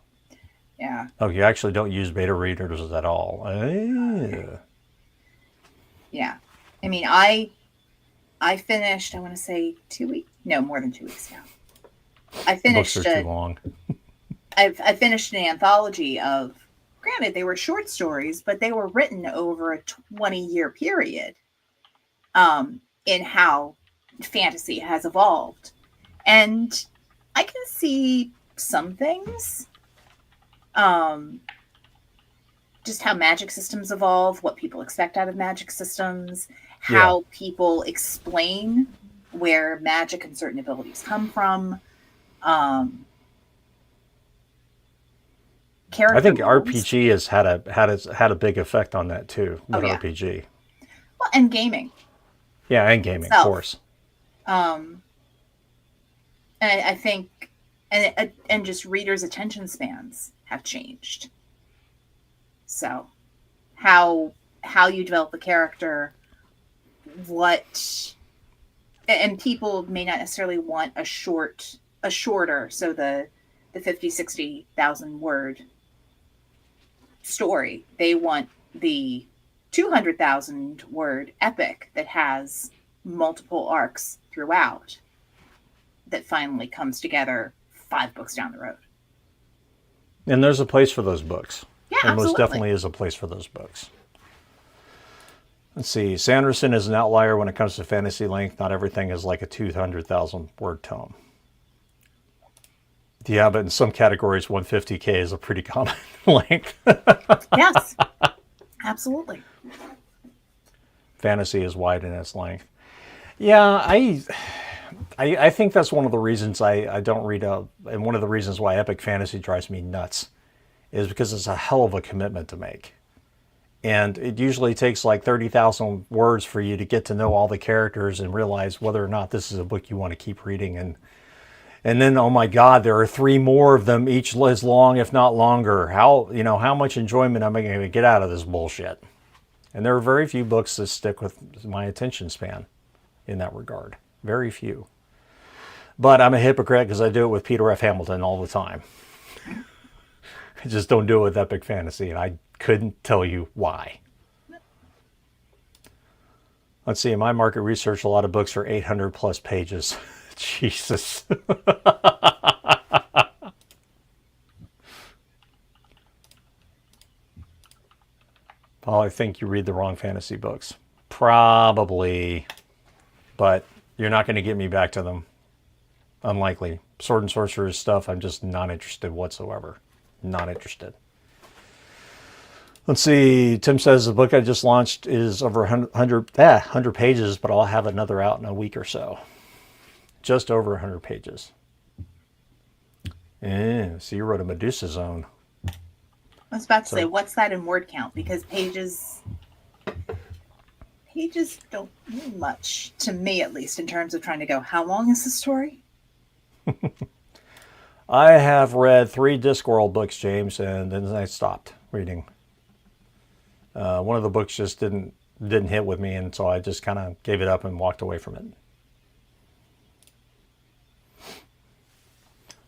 Yeah. Oh, you actually don't use beta readers at all. Yeah. I mean, I finished, I want to say 2 weeks. No, more than 2 weeks now. I finished. Books are too long. I finished an anthology of, granted, they were short stories, but they were written over a 20-year period in how fantasy has evolved. And I can see some things. Just how magic systems evolve, what people expect out of magic systems, how people explain where magic and certain abilities come from. Character I think builds. RPG has had a big effect on that too. With yeah. RPG. Well, and gaming. Yeah, and gaming, itself. of course. And I think, and just readers' attention spans have changed. So, how you develop a character, and people may not necessarily want a shorter, so the 50,000-60,000 word story. They want the 200,000 word epic that has multiple arcs throughout, that finally comes together 5 books down the road. And there's a place for those books. Yeah, there absolutely. most definitely is a place for those books. Let's see. Sanderson is an outlier when it comes to fantasy length. Not everything is like a 200,000 word tome. Yeah, but in some categories, 150K is a pretty common length. Yes, absolutely. Fantasy is wide in its length. Yeah, I think that's one of the reasons I don't read and one of the reasons why epic fantasy drives me nuts is because it's a hell of a commitment to make. And it usually takes like 30,000 words for you to get to know all the characters and realize whether or not this is a book you want to keep reading. And then, oh my God, there are 3 more of them, each as long, if not longer. How much enjoyment am I going to get out of this bullshit? And there are very few books that stick with my attention span in that regard. Very few. But I'm a hypocrite because I do it with Peter F. Hamilton all the time. I just don't do it with epic fantasy, and I couldn't tell you why. Let's see, in my market research, a lot of books are 800 plus pages. Jesus. Paul, I think you read the wrong fantasy books. Probably. But you're not going to get me back to them. Unlikely. Sword and Sorcerer's stuff, I'm just not interested whatsoever. Not interested. Let's see. Tim says the book I just launched is over 100 pages, but I'll have another out in a week or so. Just over 100 pages. So you wrote a Medusa Zone. I was about to say, what's that in word count? Because pages don't mean much, to me at least, in terms of trying to go, how long is the story? I have read 3 Discworld books, James, and then I stopped reading. One of the books just didn't hit with me, and so I just kind of gave it up and walked away from it.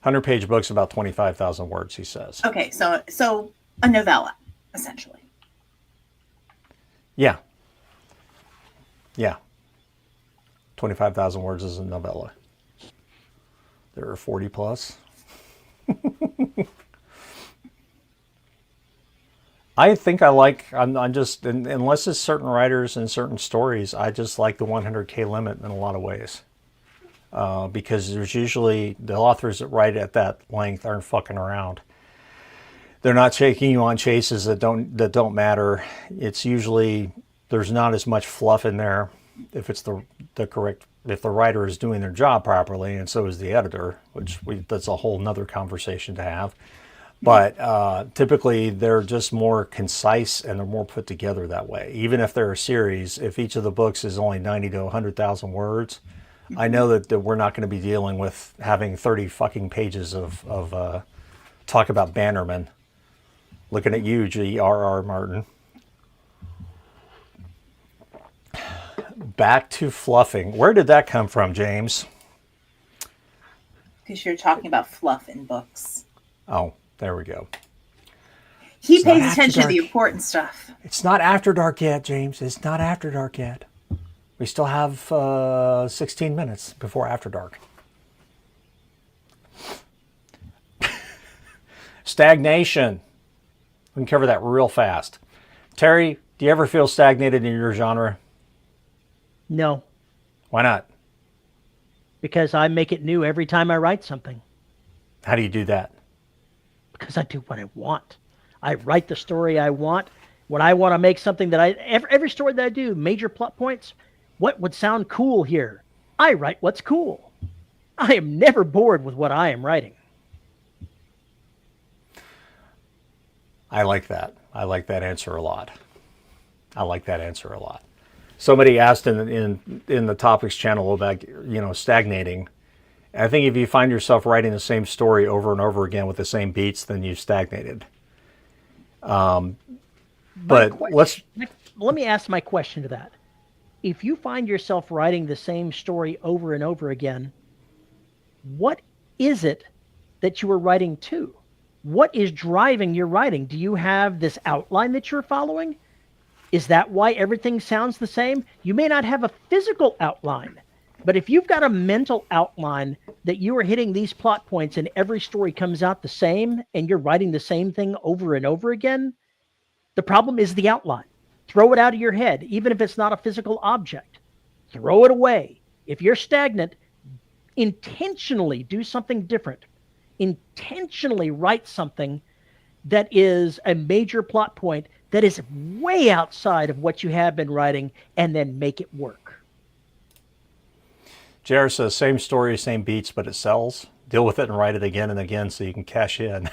100-page book's about 25,000 words, he says. Okay, so a novella, essentially. Yeah. 25,000 words is a novella. There are 40 plus. I think I'm just, unless it's certain writers and certain stories, I just like the 100K limit in a lot of ways. Because there's usually, the authors that write at that length aren't fucking around. They're not taking you on chases that don't matter. It's usually, there's not as much fluff in there if it's if the writer is doing their job properly, and so is the editor, that's a whole nother conversation to have. But typically they're just more concise and they're more put together that way. Even if they're a series, if each of the books is only 90 to 100,000 words, I know that we're not going to be dealing with having 30 fucking pages of talk about Bannerman. Looking at you, G.R.R. Martin. Back to fluffing. Where did that come from, James? Because you're talking about fluff in books. Oh, there we go. He pays attention to the important stuff. It's not After Dark yet, James. It's not After Dark yet. We still have 16 minutes before After Dark. Stagnation. We can cover that real fast. Terry, do you ever feel stagnated in your genre? No. Why not? Because I make it new every time I write something. How do you do that? Because I do what I want. I write the story I want. When I want to make something that every story that I do, major plot points, what would sound cool here? I write what's cool. I am never bored with what I am writing. I like that. I like that answer a lot. I like that answer a lot. Somebody asked in the topics channel about stagnating. I think if you find yourself writing the same story over and over again with the same beats, then you've stagnated. But let me ask my question to that. If you find yourself writing the same story over and over again, what is it that you are writing to? What is driving your writing? Do you have this outline that you're following? Is that why everything sounds the same? You may not have a physical outline, but if you've got a mental outline that you are hitting these plot points and every story comes out the same and you're writing the same thing over and over again, the problem is the outline. Throw it out of your head, even if it's not a physical object. Throw it away. If you're stagnant, intentionally do something different. Intentionally write something that is a major plot point that is way outside of what you have been writing, and then make it work. JR says, same story, same beats, but it sells. Deal with it and write it again and again so you can cash in.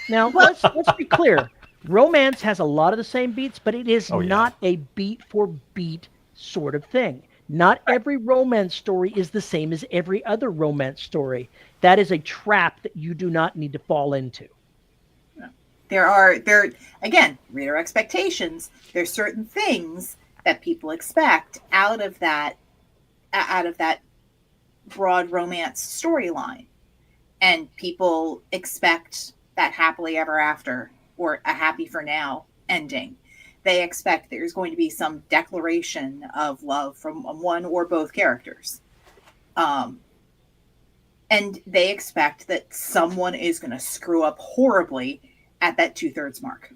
Now, let's be clear. Romance has a lot of the same beats, but it is not a beat for beat sort of thing. Not every romance story is the same as every other romance story. That is a trap that you do not need to fall into. There again, reader expectations. There's certain things that people expect out of that broad romance storyline. And people expect that happily ever after or a happy for now ending. They expect there's going to be some declaration of love from one or both characters. And they expect that someone is going to screw up horribly at that 2/3 mark.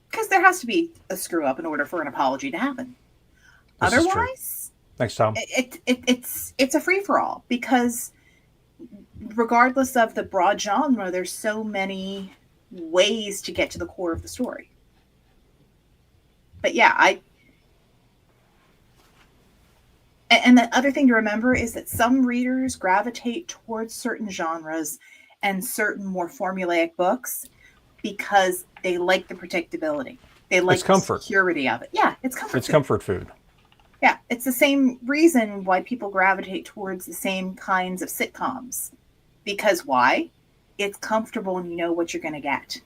Because there has to be a screw up in order for an apology to happen. Otherwise, next time it's a free-for-all, because regardless of the broad genre, there's so many ways to get to the core of the story. But yeah, and the other thing to remember is that some readers gravitate towards certain genres and certain more formulaic books because they like the predictability. They like the security of it. Yeah, it's comfort. It's comfort food. Yeah, it's the same reason why people gravitate towards the same kinds of sitcoms. Because why? It's comfortable and you know what you're going to get.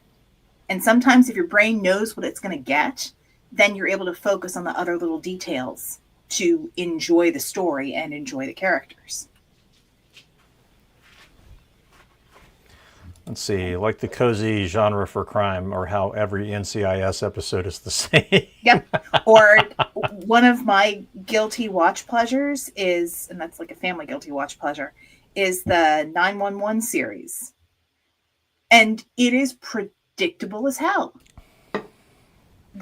And sometimes if your brain knows what it's going to get, then you're able to focus on the other little details to enjoy the story and enjoy the characters. Let's see, like the cozy genre for crime, or how every NCIS episode is the same. Yep. Or one of my guilty watch pleasures is, and that's like a family guilty watch pleasure, is the 911 series. And it is predictable as hell.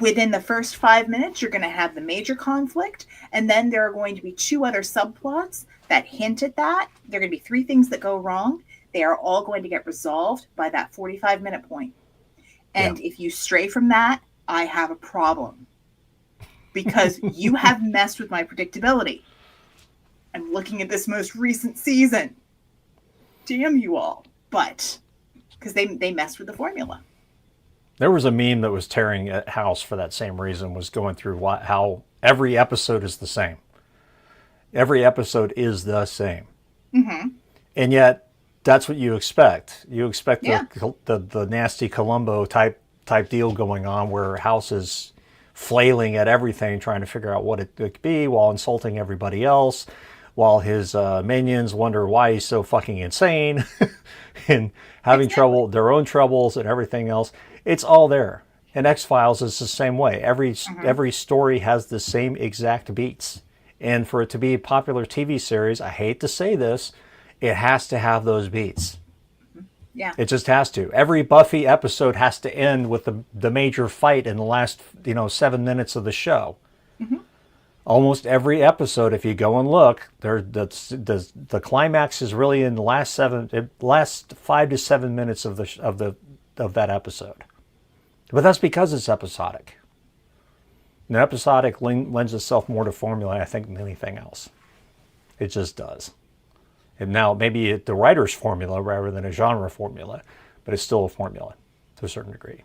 Within the first 5 minutes, you're going to have the major conflict, and then there are going to be 2 other subplots that hint at that. There are going to be 3 things that go wrong. They are all going to get resolved by that 45-minute point. And if you stray from that, I have a problem. Because you have messed with my predictability. I'm looking at this most recent season. Damn you all. But, because they messed with the formula. There was a meme that was tearing at house for that same reason, was going through how every episode is the same. Every episode is the same. Mm-hmm. And yet, that's what you expect. You expect the nasty Columbo type deal going on, where House is flailing at everything, trying to figure out what it could be, while insulting everybody else, while his minions wonder why he's so fucking insane, and having their own troubles and everything else. It's all there. And X-Files is the same way. Every story has the same exact beats. And for it to be a popular TV series, I hate to say this, it has to have those beats. Yeah. It just has to. Every Buffy episode has to end with the major fight in the last 7 minutes of the show. Mm-hmm. Almost every episode, if you go and look, the climax is really in the last 5 to 7 minutes of that episode. But that's because it's episodic. And episodic lends itself more to formula, I think, than anything else. It just does. And now maybe the writer's formula rather than a genre formula, but it's still a formula to a certain degree.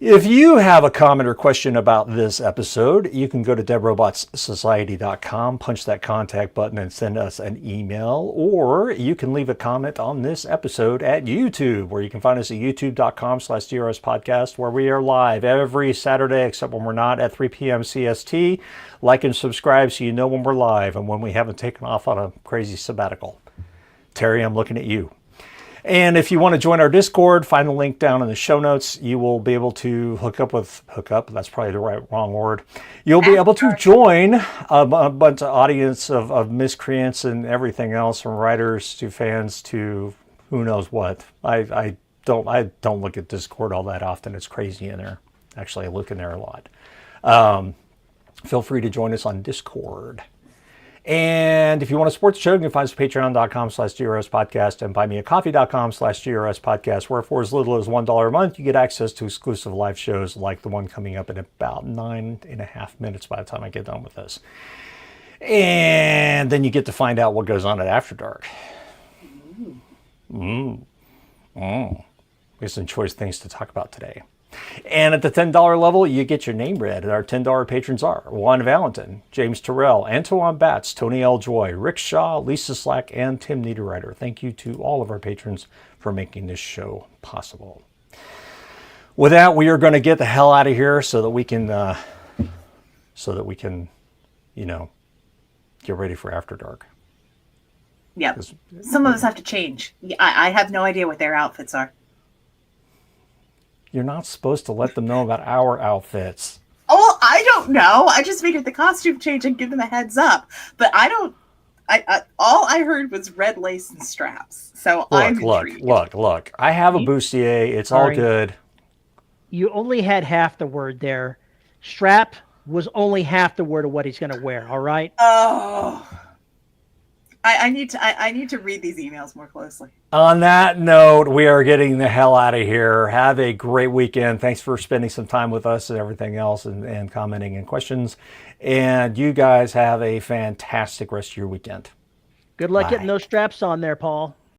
If you have a comment or question about this episode, you can go to deadrobotsociety.com, punch that contact button, and send us an email. Or you can leave a comment on this episode at YouTube, where you can find us at youtube.com/DRS Podcast, where we are live every Saturday, except when we're not, at 3 p.m. CST. Like and subscribe so you know when we're live and when we haven't taken off on a crazy sabbatical. Terry, I'm looking at you. And if you want to join our Discord, find the link down in the show notes. You will be able to hook up, that's probably the wrong word. You'll be able to join a bunch of audience of miscreants and everything else, from writers to fans to who knows what. I don't look at Discord all that often. It's crazy in there. Actually, I look in there a lot. Feel free to join us on Discord. And if you want to support the show, you can find us at patreon.com/DRS Podcast and buymeacoffee.com/DRS Podcast, where for as little as $1 a month, you get access to exclusive live shows like the one coming up in about 9.5 minutes by the time I get done with this. And then you get to find out what goes on at After Dark. We have some choice things to talk about today. And at the $10 level, you get your name read. And our $10 patrons are Juan Valentin, James Terrell, Antoine Batts, Tony L. Joy, Rick Shaw, Lisa Slack, and Tim Niederreiter. Thank you to all of our patrons for making this show possible. With that, we are going to get the hell out of here so that we can, get ready for After Dark. Yep. Some of us have to change. I have no idea what their outfits are. You're not supposed to let them know about our outfits. Oh, I don't know. I just figured the costume change and give them a heads up. But I don't. All I heard was red lace and straps. So I'm intrigued. Look. I have a bustier. It's all good. You only had half the word there. Strap was only half the word of what he's going to wear. All right. Oh. I need to read these emails more closely. On that note, we are getting the hell out of here. Have a great weekend. Thanks for spending some time with us and everything else, and commenting and questions. And you guys have a fantastic rest of your weekend. Good luck getting those straps on there, Paul.